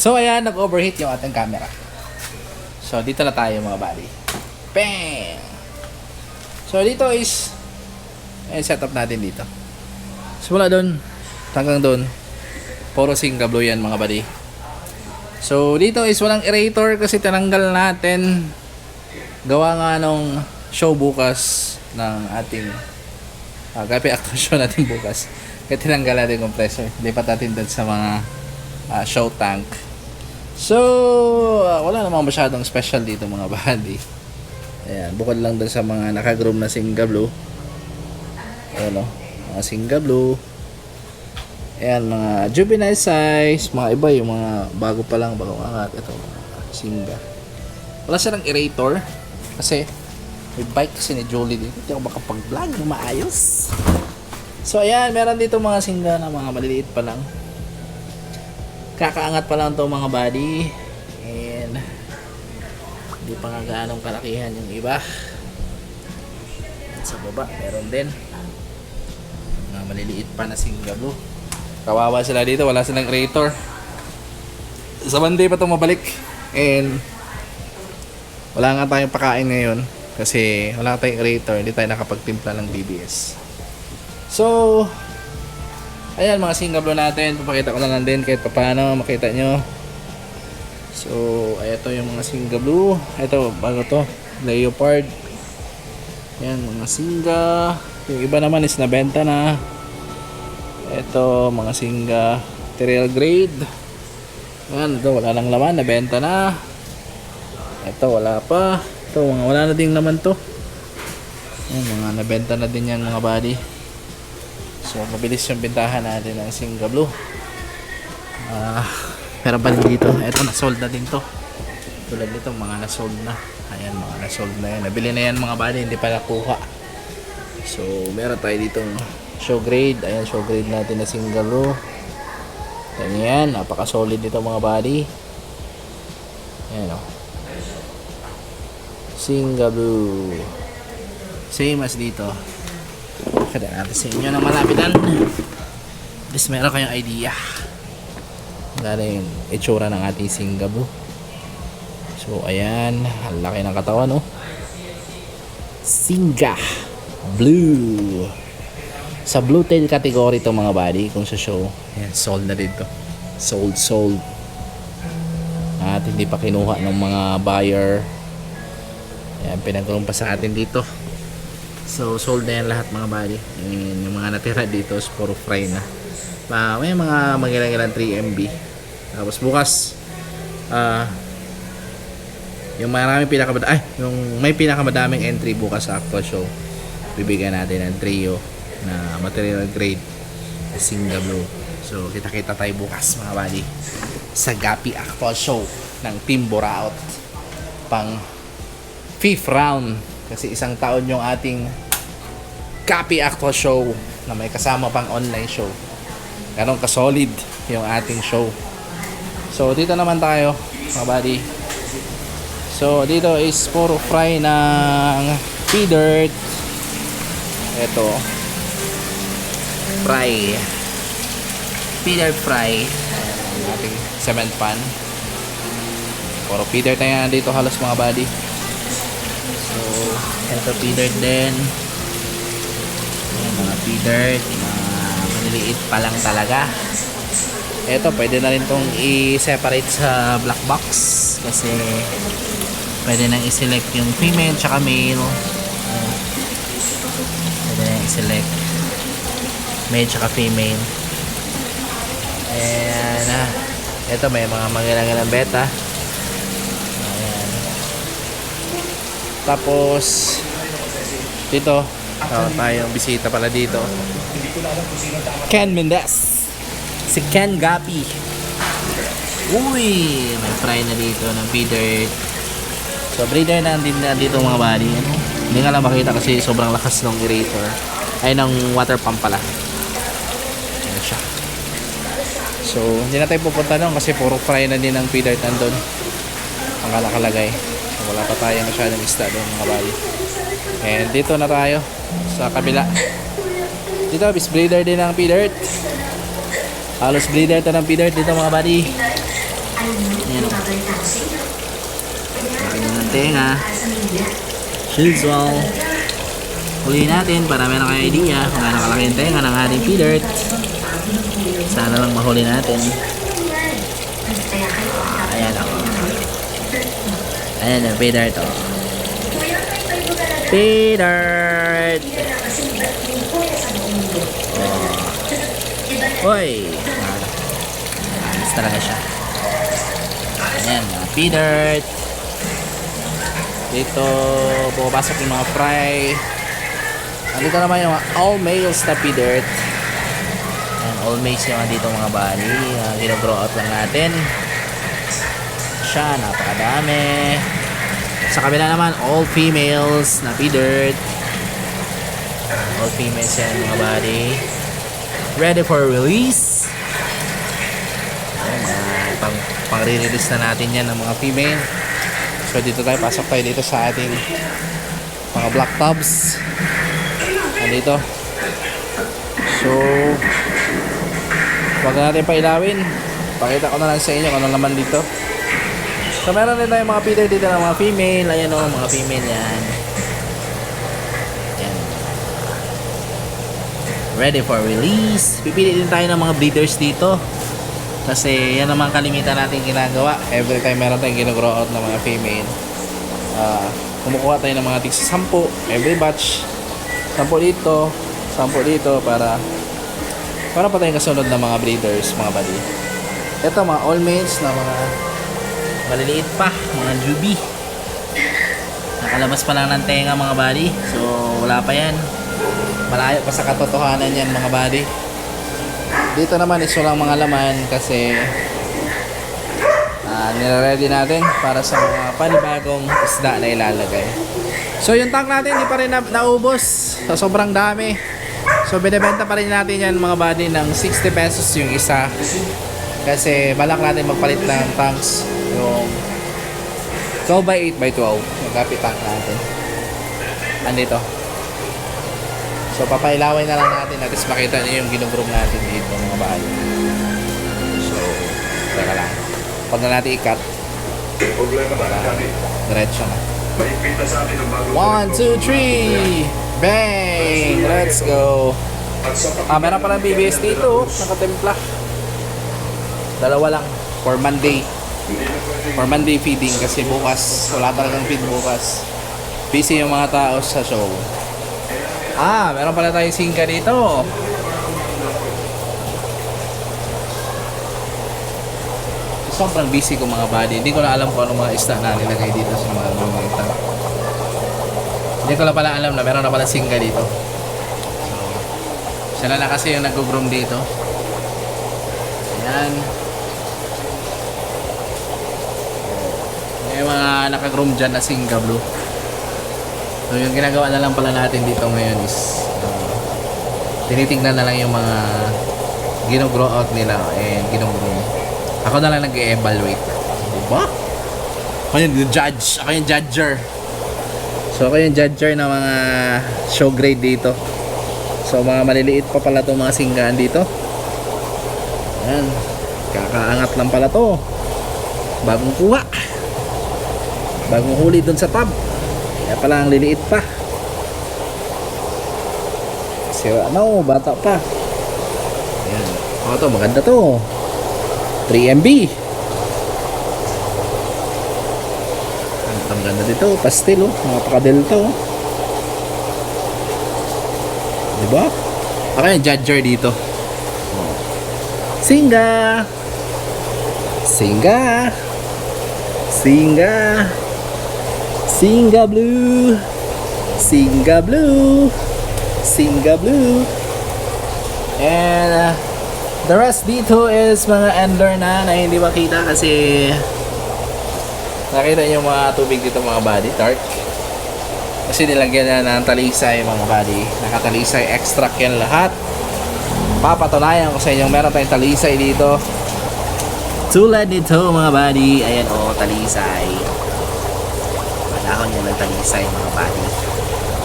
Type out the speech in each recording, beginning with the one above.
So ayan, nag-overheat yung ating camera. So dito na tayo mga buddy. Bang! So dito is setup natin dito. Simula doon hanggang doon. Puro singa blue yan mga buddy. So dito is walang aerator kasi tinanggal natin. Gawa nga nung show bukas ng ating gapi actor show natin bukas. Kaya tinanggal natin yung compressor. Lipat natin doon sa mga show tank. So wala namang masyadong special dito mga buddy. Ayan, bukod lang doon sa mga nakagroom na singa blue. Ayan o, mga singa blue. Ayan, mga juvenile size. Mga iba yung mga bago pa lang, bagong angat. Ito, mga singa. Wala silang aerator. Kasi may bike kasi ni Jolie dito. Hindi ako makapag-vlog na maayos. So ayan, meron dito mga singa na mga maliliit pa lang. Kakaangat pa lang to mga buddy. And hindi pa nga gaanong kalakihan yung iba. At sa baba, meron din mga maliliit pa na singa blue. Kawawa sila dito, wala silang aerator. Sa Monday pa itong mabalik. And wala nga tayong pakain ngayon kasi wala tayong aerator, hindi tayo nakapagtimpla ng BBS. So ayan mga singa blue natin, papakita ko na lang din kahit paano makita nyo. So ito yung mga singa blue. Ito bago to, leopard. Ayan mga singa. Yung iba naman is nabenta na. Ito mga singa material grade. Ayan, ito wala lang laman, nabenta na. Ito wala pa. Ito mga wala na din naman to. Ayan, mga nabenta na din yan mga buddy. So mabilis yung bintahan natin ng singa blue. Pero pa dito, ito na-sold na din to. Tulad nito mga na-sold na. Ayan mga na-sold na yan. Nabili na yan mga buddy, hindi pa nakuha. So meron tayo ditong show grade. Ayan, show grade natin na singa blue. Ayan, napaka-solid nito mga buddy. Ayan o. Singa blue. Same as dito. Kada natin sa inyo ng malapitan. At least meron kayong idea. Gano'n yung itsura ng ating singa blue. So ayan, ang laki ng katawan oh. Singa blue. Sa blue tail category to mga buddy. Kung sa show, ayan, sold na dito. Sold. At hindi pa kinuha ng mga buyer. Ayan, pinagulong pa sa atin dito. So sold na yan lahat mga buddy. And yung mga natira dito is puro fry na. May mga magilang 3 MB. Tapos bukas yung yung may pinakamadaming entry bukas sa actual show, bibigyan natin ng trio na material grade na singa blue. So kita-kita tayo bukas mga buddy sa Gapi actual show ng Team Buraot pang 5th round. Kasi isang taon yung ating Gapi actual show na may kasama pang online show. Ganun ka-solid yung ating show. So dito naman tayo mga buddy. So dito is puro fry ng P-Dirt. Ito fry P-Dirt fry. Ayan, ating cement pan. Puro P-Dirt na yan dito halos mga buddy. So ito P-Dirt din. Ayan, mga P-Dirt maliliit pa lang talaga. Ito pwede na rin tong i-separate sa black box kasi pwede nang i-select yung female tsaka male. Pwede nang i-select male tsaka female. And ito may mga magilang beta. Ayan. Tapos dito tayong bisita pala dito. Ken Mendez. Si Ken Gapi. Uy, may fry na dito ng P-Dirt. So breeder na din na dito mga buddy. Hindi nga lang makita kasi sobrang lakas ng aerator. Ay ng water pump pala. Ayan siya. So hindi na tayo pupunta doon kasi puro fry na din ng P-Dirt nandun. Ang nakalagay. So wala pa tayo masyadong isda doon mga buddy. And dito na tayo sa kabila. Dito is breeder din ng P-Dirt. Halos breeder ito ng P-Dirt dito mga buddy. Ayan o. Laki ng tenga. Shields wall. Huli natin para meron kayo idea kung gaano kalaki yung tenga ng ating P-Dirt. Sana lang mahuli natin. Ayan o. Ayan o, P-Dirt o. P-Dirt! Hoy! Alis talaga siya. Ayan, mga P-Dirt. Dito, pumapasok yung mga fry. Andito naman yung mga all males na P-Dirt. Ayan, all males yung dito mga bali. Gino-grow out lang natin. Siya, napakadami. Sa kabila naman, all females na P-Dirt. All females yan mga bali. Ready for release. Ayan, pang-re-release na natin yan ng mga female. So dito tayo, pasok tayo dito sa ating mga black tubs. Nandito. So wag na natin pailawin. Pakita ko na lang sa inyo kung ano naman dito. So meron din tayong mga feeder dito ng mga female. Ayan o, mga female yan. Ayan. Ready for release. Pipili din tayo ng mga breeders dito. Kasi yan naman kalimitan natin ginagawa. Every time meron tayong gino-grow out ng mga female. Kumukuha tayo ng mga tig sa 10 every batch. 10 dito, 10 dito para pa tayong kasunod ng mga breeders, mga buddy. Ito mga all males na mga maliliit pa, mga jubi. Nakalabas pa lang ng tenga mga buddy. So wala pa yan. Malayo pa sa katotohanan yan mga buddy. Dito naman iso lang mga laman kasi nire-ready natin para sa mga panibagong isda na ilalagay. So yung tank natin hindi pa rin naubos. So sobrang dami. So binibenta pa rin natin yan mga buddy ng 60 pesos yung isa. Kasi balak natin magpalit ng tanks. Yung 12x8x12 yung gapi tank natin. Andito. So papailaway na lang natin at least makita niyo yung ginugroom natin dito mga buddy. So teka lang. Pag na natin i-cut diretso na. 1, 2, 3 bang! Let's go. Meron pa ng BBS dito. Nakatimpla. Dalawa lang. For Monday. For Monday feeding. Kasi bukas wala talagang feed bukas. Busy yung mga tao sa show. Meron pala tayong singka dito. Sobrang busy ko mga buddy. Hindi ko na alam kung anong mga isda na nilagay dito sa mga ito. Hindi ko na pala alam na meron na pala singka dito. So, sila na kasi yung nag-groom dito. Ayan. May mga naka-groom dyan na singka blue. So yung ginagawa na lang pala natin dito ngayon is tinitingnan na lang yung mga gino-grow out nila and gino-groom. Ako na lang nag-e-evaluate. Diba? Ako yung judge. Ako yung judger. So ako yung judger ng mga show grade dito. So mga maliliit pa pala itong mga singgaan dito. Ayan. Kakaangat lang pala to. Bagong kuha. Bagong huli dun sa tab. Kaya pala ang liliit pa. Kasi ano, bata pa. Ayan. Ito, maganda to. 3MB. Ang ganda dito, pastel oh, mga paka-delta oh. Diba? Ako yung judger dito. Singa. Singa. Singa. Singa blue. Singa blue. Singa blue. And the rest dito is mga endler na hindi makita kasi nakita nyo mga tubig dito mga body, dark. Kasi nilagyan na ng talisay mga body. Nakatalisay, extract yan lahat. Papatunayan ko sa inyo meron tayong talisay dito. Tulad nito mga body. Ayan o, talisay. Malahon nyo ng talisay mga body.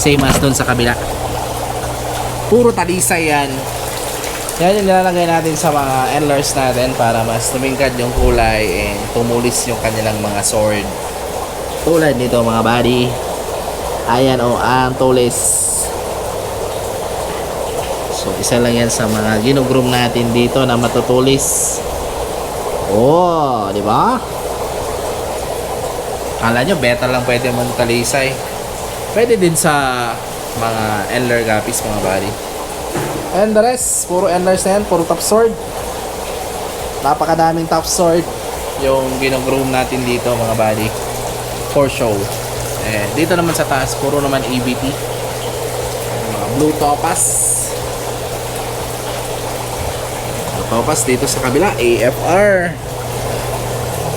Same as dun sa kabila. Puro talisay yan. Yan yung nilalagay natin sa mga antlers natin para mas tumingkad yung kulay and tumulis yung kanilang mga sword. Tulad nito mga buddy. Ayan o, ang tulis. So isa lang yan sa mga ginugroom natin dito na matutulis. Oh, di ba? Kala nyo beta lang pwede magtalisay. Pwede din sa mga antler guppies mga buddy. And the rest, puro antlers na yan, puro top sword. Napakadaming top sword yung ginugroom natin dito mga buddy. For show. Eh, dito naman sa taas, puro naman EBT. Mga blue topaz. Blue topaz dito sa kabila, AFR.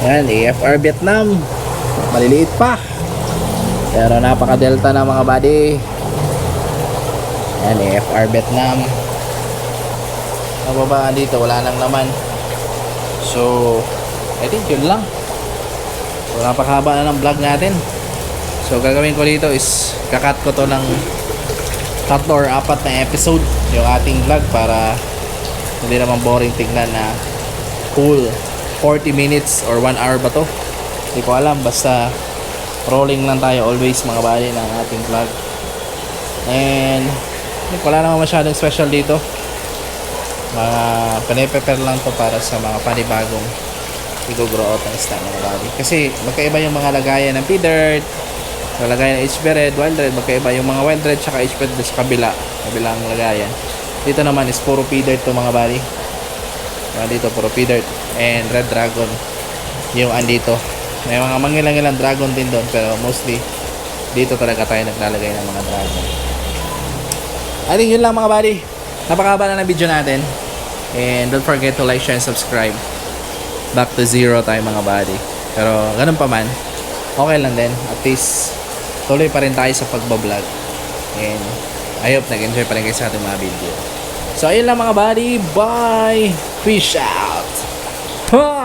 Yan, AFR Vietnam. Maliliit pa. Pero napaka-delta na mga buddy. Yan, AFR Vietnam. Nababaan dito, wala nang laman. So, I think yun lang. So, napakahaba na ng vlog natin. So, gagawin ko dito is kakat ko to ng 3 or 4 na episode yung ating vlog para hindi naman boring tignan na full 40 minutes or 1 hour ba to. Hindi ko alam. Basta rolling lang tayo always mga bali ng ating vlog. And wala naman masyadong special dito. Mga paniprepare lang to para sa mga panibagong i-grow out ng stock mga bali. Kasi magkaiba yung mga lagayan ng P-Dirt, lagayan ng HB Red, Wild Red. Magkaiba yung mga Wild Red tsaka HB Red sa kabilang lagayan. Dito naman is puro P-Dirt to mga bali. Dito puro P-Dirt and Red Dragon yung andito. May mga mangilang-ilang dragon din doon, pero mostly dito talaga tayo naglalagay ng mga dragon. I think yun lang mga buddy. Napakahaba na ng video natin. And don't forget to like, share, and subscribe. Back to 0 tayo mga buddy. Pero ganun pa man, okay lang din. At least tuloy pa rin tayo sa pagbablog. And I hope nag-enjoy pa rin kayo sa ating mga video. So ayun lang mga buddy. Bye! Peace out! Ha!